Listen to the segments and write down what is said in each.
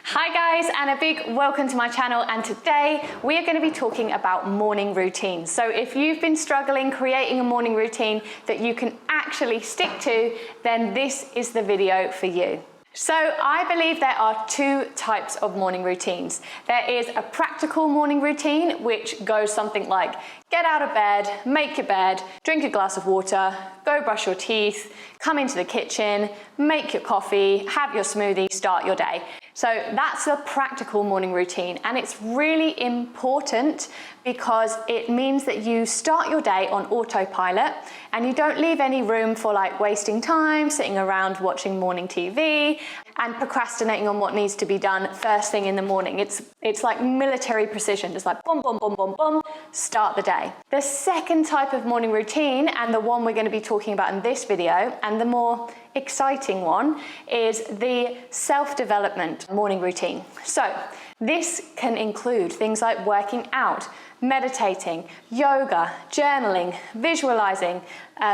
Hi guys, and a big welcome to my channel, and today we are going to be talking about morning routines. So if you've been struggling creating a morning routine that you can actually stick to, then this is the video for you. So I believe there are two types of morning routines. There is a practical morning routine, which goes something like get out of bed, make your bed, drink a glass of water, go brush your teeth, come into the kitchen, make your coffee, have your smoothie, start your day. So that's a practical morning routine, and it's really important because it means that you start your day on autopilot and you don't leave any room for like wasting time, sitting around watching morning TV and procrastinating on what needs to be done first thing in the morning. It's like military precision, just like boom, boom, boom, boom, boom, start the day. The second type of morning routine, and the one we're going to be talking about in this video, and the more exciting one, is the self-development morning routine. So this can include things like working out, meditating, yoga, journaling, visualizing,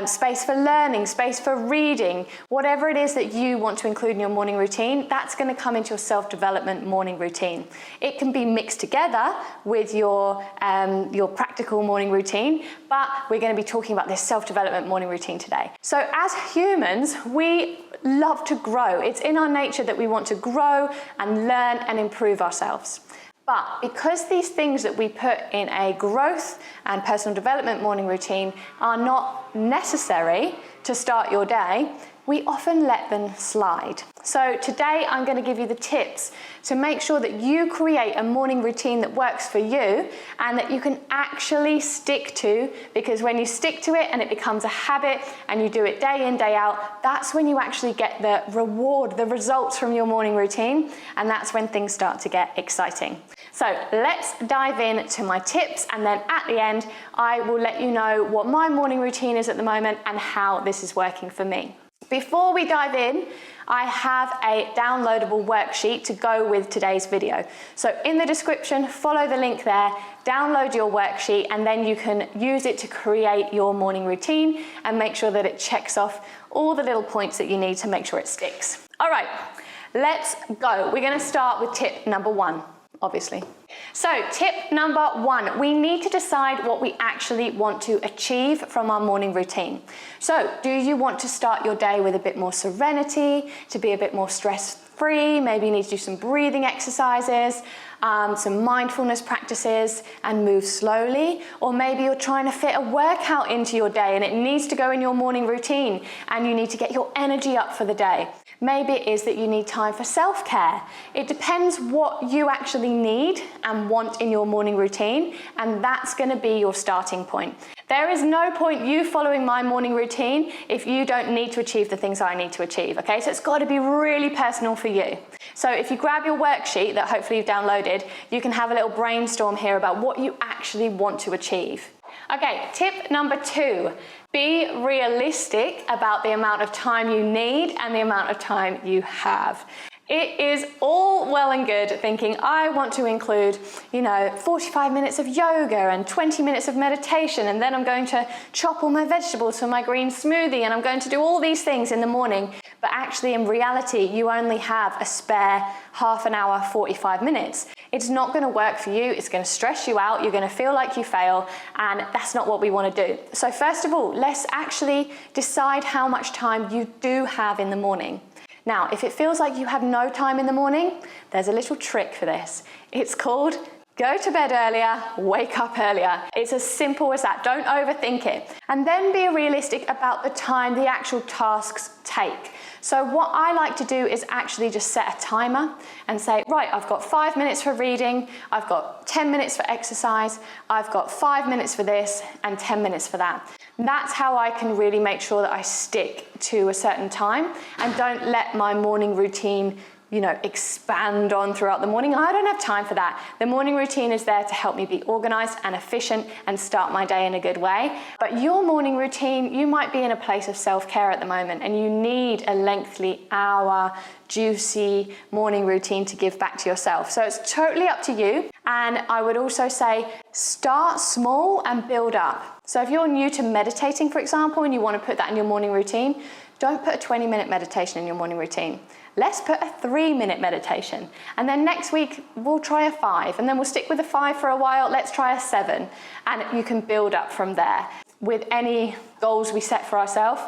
space for learning, space for reading, whatever it is that you want to include in your morning routine, that's going to come into your self-development morning routine. It can be mixed together with your practical morning routine, but we're going to be talking about this self-development morning routine today. So as humans, we love to grow. It's in our nature that we want to grow and learn and improve ourselves. But because these things that we put in a growth and personal development morning routine are not necessary to start your day, we often let them slide. So today I'm going to give you the tips to make sure that you create a morning routine that works for you and that you can actually stick to, because when you stick to it and it becomes a habit and you do it day in, day out, that's when you actually get the reward, the results from your morning routine, and that's when things start to get exciting. So let's dive in to my tips, and then at the end I will let you know what my morning routine is at the moment and how this is working for me. Before we dive in, I have a downloadable worksheet to go with today's video. So in the description, follow the link there, download your worksheet, and then you can use it to create your morning routine and make sure that it checks off all the little points that you need to make sure it sticks. All right, let's go. We're going to start with tip number one. Obviously. So tip number one, we need to decide what we actually want to achieve from our morning routine. So do you want to start your day with a bit more serenity, to be a bit more stress-free? Maybe you need to do some breathing exercises, some mindfulness practices, and move slowly. Or maybe you're trying to fit a workout into your day and it needs to go in your morning routine and you need to get your energy up for the day. Maybe it is that you need time for self-care. It depends what you actually need and want in your morning routine, and that's going to be your starting point. There is no point you following my morning routine if you don't need to achieve the things I need to achieve, okay? So it's got to be really personal for you. So if you grab your worksheet that hopefully you've downloaded, you can have a little brainstorm here about what you actually want to achieve. Okay, tip number two, be realistic about the amount of time you need and the amount of time you have. It is all well and good thinking, I want to include, 45 minutes of yoga and 20 minutes of meditation, and then I'm going to chop all my vegetables for my green smoothie, and I'm going to do all these things in the morning. But actually, in reality, you only have a spare half an hour, 45 minutes. It's not going to work for you. It's going to stress you out. You're going to feel like you fail, and that's not what we want to do. So first of all, let's actually decide how much time you do have in the morning. Now, if it feels like you have no time in the morning, there's a little trick for this. It's called go to bed earlier, wake up earlier. It's as simple as that. Don't overthink it. And then be realistic about the time the actual tasks take. So what I like to do is actually just set a timer and say, right, I've got 5 minutes for reading, I've got 10 minutes for exercise, I've got 5 minutes for this and 10 minutes for that. That's how I can really make sure that I stick to a certain time and don't let my morning routine expand on throughout the morning. I don't have time for that. The morning routine is there to help me be organized and efficient and start my day in a good way. But your morning routine, you might be in a place of self-care at the moment and you need a lengthy hour, juicy morning routine to give back to yourself. So it's totally up to you. And I would also say start small and build up. So if you're new to meditating, for example, and you want to put that in your morning routine, don't put a 20-minute meditation in your morning routine. let's put a 3-minute meditation. And then next week, we'll try a 5. And then we'll stick with a 5 for a while. Let's try a 7. And you can build up from there. With any goals we set for ourselves,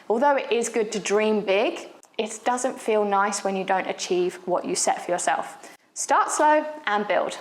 although it is good to dream big, it doesn't feel nice when you don't achieve what you set for yourself. Start slow and build.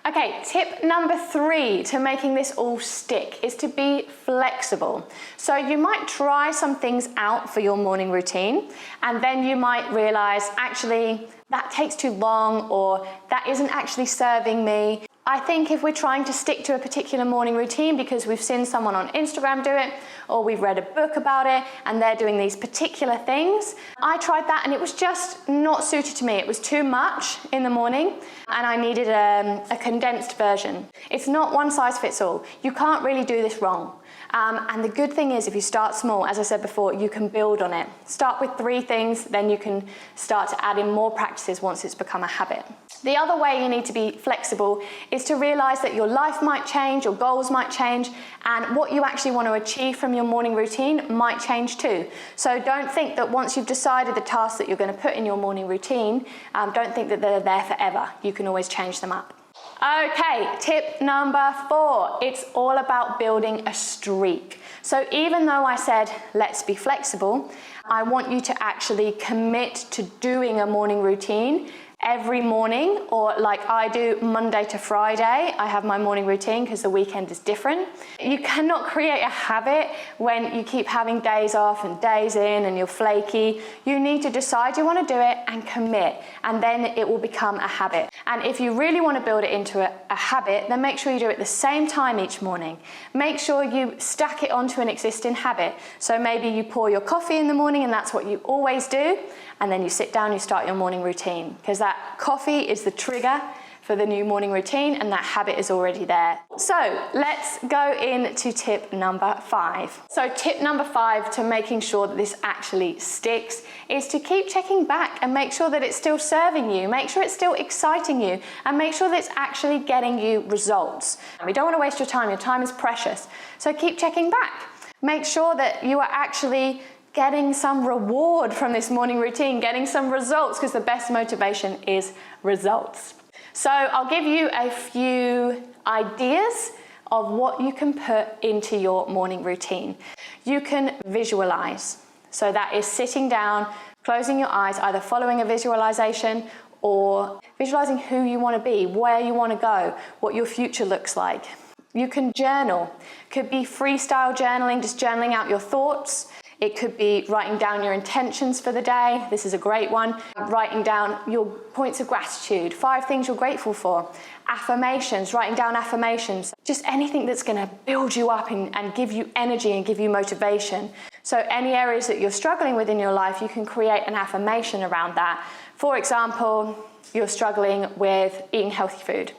Okay, tip number 3 to making this all stick is to be flexible. So you might try some things out for your morning routine, and then you might realize, actually, that takes too long, or that isn't actually serving me. I think if we're trying to stick to a particular morning routine because we've seen someone on Instagram do it, or we've read a book about it and they're doing these particular things, I tried that and it was just not suited to me. It was too much in the morning and I needed a condensed version. It's not one size fits all. You can't really do this wrong. And the good thing is, if you start small, as I said before, you can build on it. Start with 3 things, then you can start to add in more practices once it's become a habit. The other way you need to be flexible is to realize that your life might change, your goals might change, and what you actually want to achieve from your morning routine might change too. So don't think that once you've decided the tasks that you're going to put in your morning routine, don't think that they're there forever. You can always change them up. Okay, tip number 4, it's all about building a streak. So even though I said, let's be flexible, I want you to actually commit to doing a morning routine every morning, or like I do Monday to Friday. I have my morning routine because the weekend is different. You cannot create a habit when you keep having days off and days in and you're flaky. You need to decide you want to do it and commit, and then it will become a habit. And if you really want to build it into a habit, then make sure you do it at the same time each morning. Make sure you stack it onto an existing habit. So maybe you pour your coffee in the morning and that's what you always do, and then you sit down, you start your morning routine, because that coffee is the trigger for the new morning routine and that habit is already there. So let's go into tip number 5. So tip number 5 to making sure that this actually sticks is to keep checking back and make sure that it's still serving you, make sure it's still exciting you, and make sure that it's actually getting you results. We don't want to waste your time is precious. So keep checking back. Make sure that you are actually getting some reward from this morning routine, getting some results, because the best motivation is results. So I'll give you a few ideas of what you can put into your morning routine. You can visualize. So that is sitting down, closing your eyes, either following a visualization or visualizing who you want to be, where you want to go, what your future looks like. You can journal. Could be freestyle journaling, just journaling out your thoughts. It could be writing down your intentions for the day. This is a great one. Writing down your points of gratitude, 5 things you're grateful for. Affirmations, writing down affirmations. Just anything that's going to build you up and give you energy and give you motivation. So any areas that you're struggling with in your life, you can create an affirmation around that. For example, you're struggling with eating healthy food.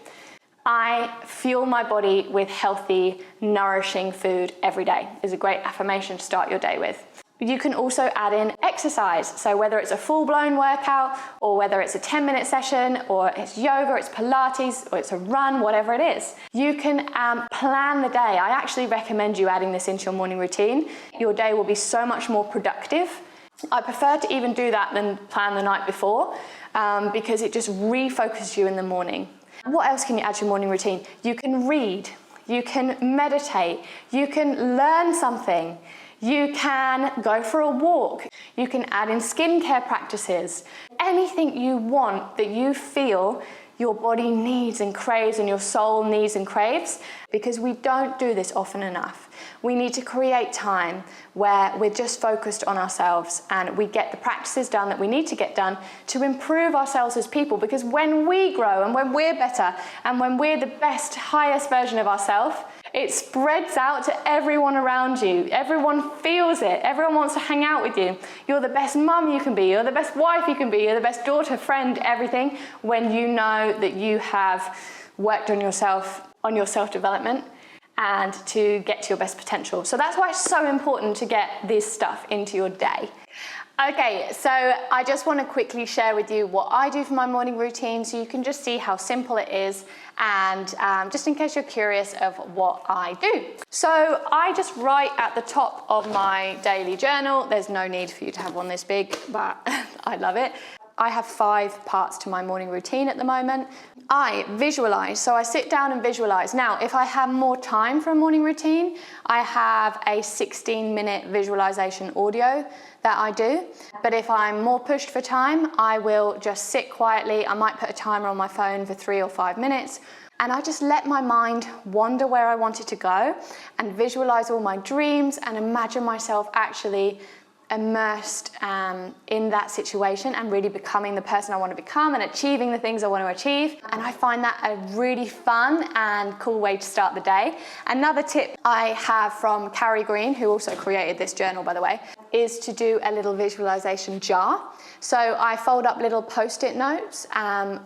I fuel my body with healthy, nourishing food every day is a great affirmation to start your day with. You can also add in exercise. So whether it's a full-blown workout, or whether it's a 10-minute session, or it's yoga, or it's Pilates, or it's a run, whatever it is. You can plan the day. I actually recommend you adding this into your morning routine. Your day will be so much more productive. I prefer to even do that than plan the night before, because it just refocuses you in the morning. What else can you add to your morning routine? You can read, you can meditate, you can learn something, you can go for a walk, you can add in skincare practices. Anything you want that you feel your body needs and craves and your soul needs and craves, because we don't do this often enough. We need to create time where we're just focused on ourselves and we get the practices done that we need to get done to improve ourselves as people, because when we grow and when we're better and when we're the best, highest version of ourselves, it spreads out to everyone around you. Everyone feels it. Everyone wants to hang out with you. You're the best mum you can be. You're the best wife you can be. You're the best daughter, friend, everything, when you know that you have worked on yourself, on your self-development, and to get to your best potential. So that's why it's so important to get this stuff into your day. Okay, so I just want to quickly share with you what I do for my morning routine so you can just see how simple it is, and just in case you're curious of what I do. So I just write at the top of my daily journal. There's no need for you to have one this big, but I love it. I have 5 parts to my morning routine at the moment. I visualize, so I sit down and visualize. Now, if I have more time for a morning routine, I have a 16-minute visualization audio that I do. But if I'm more pushed for time, I will just sit quietly. I might put a timer on my phone for 3 or 5 minutes, and I just let my mind wander where I want it to go and visualize all my dreams and imagine myself actually immersed in that situation and really becoming the person I want to become and achieving the things I want to achieve. And I find that a really fun and cool way to start the day. Another tip I have from Carrie Green, who also created this journal, by the way, is to do a little visualization jar. So I fold up little post-it notes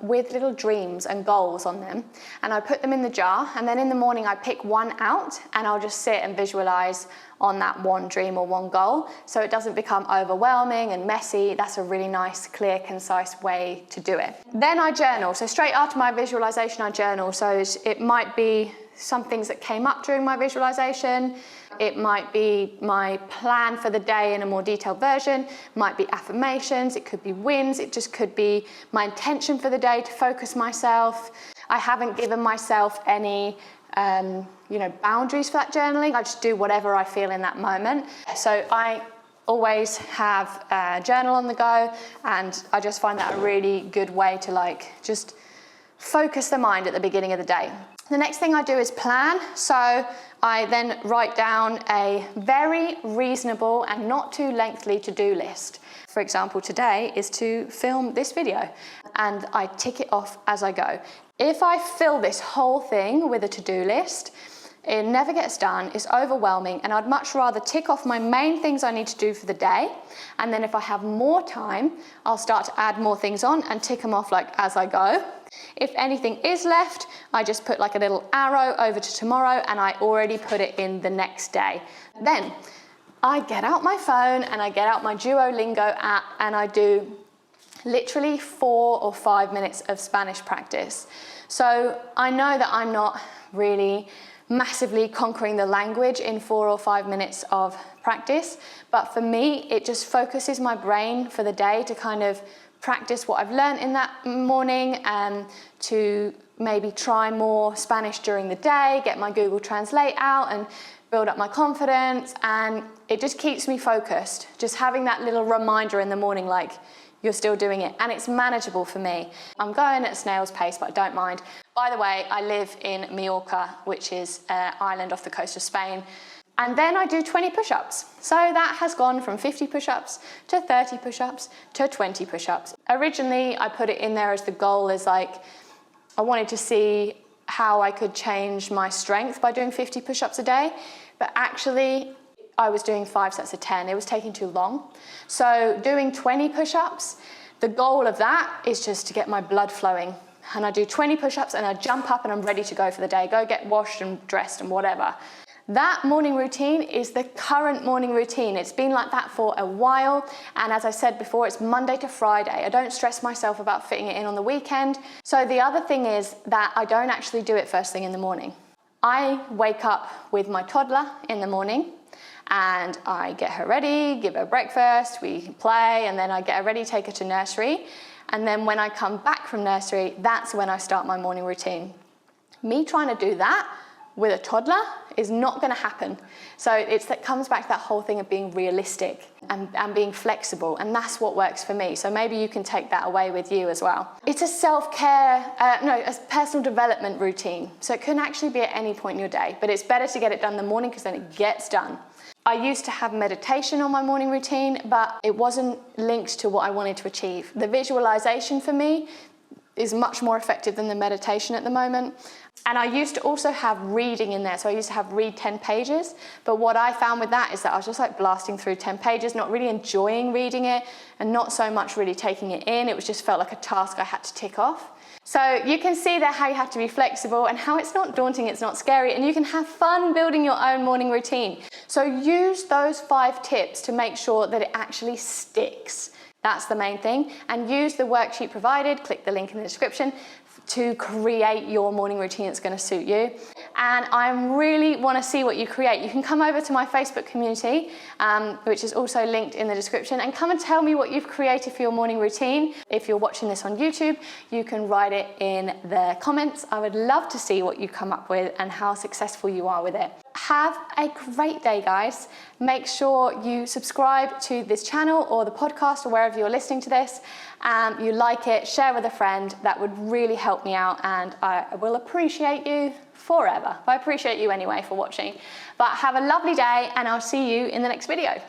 with little dreams and goals on them, and I put them in the jar, and then in the morning I pick one out and I'll just sit and visualize on that one dream or one goal, so it doesn't become overwhelming and messy. That's a really nice, clear, concise way to do it. Then I journal. So straight after my visualization, I journal. So it might be some things that came up during my visualization. It might be my plan for the day in a more detailed version. It might be affirmations. It could be wins. It just could be my intention for the day to focus myself. I haven't given myself any boundaries for that journaling. I just do whatever I feel in that moment. So I always have a journal on the go, and I just find that a really good way to just focus the mind at the beginning of the day. The next thing I do is plan. So I then write down a very reasonable and not too lengthy to-do list. For example, today is to film this video, and I tick it off as I go. If I fill this whole thing with a to-do list, it never gets done, it's overwhelming, and I'd much rather tick off my main things I need to do for the day, and then if I have more time, I'll start to add more things on and tick them off as I go. If anything is left, I just put a little arrow over to tomorrow, and I already put it in the next day. Then I get out my phone and I get out my Duolingo app, and I do literally 4 or 5 minutes of Spanish practice. So I know that I'm not really massively conquering the language in 4 or 5 minutes of practice, but for me, it just focuses my brain for the day to kind of practice what I've learned in that morning, and to maybe try more Spanish during the day, get my Google Translate out and build up my confidence, and it just keeps me focused. Just having that little reminder in the morning, you're still doing it, and it's manageable for me. I'm going at snail's pace, but I don't mind. By the way, I live in Mallorca, which is an island off the coast of Spain, and then I do 20 push-ups. So that has gone from 50 push-ups to 30 push-ups to 20 push-ups. Originally, I put it in there as the goal is I wanted to see how I could change my strength by doing 50 push-ups a day, but actually, I was doing 5 sets of 10. It was taking too long. So doing 20 push-ups, the goal of that is just to get my blood flowing. And I do 20 push-ups and I jump up and I'm ready to go for the day. Go get washed and dressed and whatever. That morning routine is the current morning routine. It's been like that for a while. And as I said before, it's Monday to Friday. I don't stress myself about fitting it in on the weekend. So the other thing is that I don't actually do it first thing in the morning. I wake up with my toddler in the morning, and I get her ready, give her breakfast, we play, and then I get her ready, take her to nursery. And then when I come back from nursery, that's when I start my morning routine. Me trying to do that with a toddler is not going to happen. So that comes back to that whole thing of being realistic and being flexible, and that's what works for me. So maybe you can take that away with you as well. It's a self-care, a personal development routine. So it can actually be at any point in your day, but it's better to get it done in the morning because then it gets done. I used to have meditation on my morning routine, but it wasn't linked to what I wanted to achieve. The visualization for me is much more effective than the meditation at the moment. And I used to also have reading in there. So I used to read 10 pages. But what I found with that is that I was just blasting through 10 pages, not really enjoying reading it and not so much really taking it in. It just felt like a task I had to tick off. So you can see there how you have to be flexible and how it's not daunting, it's not scary, and you can have fun building your own morning routine. So use those 5 tips to make sure that it actually sticks. That's the main thing. And use the worksheet provided, click the link in the description, to create your morning routine that's going to suit you. And I really want to see what you create. You can come over to my Facebook community, which is also linked in the description, and come and tell me what you've created for your morning routine. If you're watching this on YouTube, you can write it in the comments. I would love to see what you come up with and how successful you are with it. Have a great day, guys. Make sure you subscribe to this channel or the podcast or wherever you're listening to this. You like it, share with a friend. That would really help me out, and I will appreciate you forever. I appreciate you anyway for watching. But have a lovely day, and I'll see you in the next video.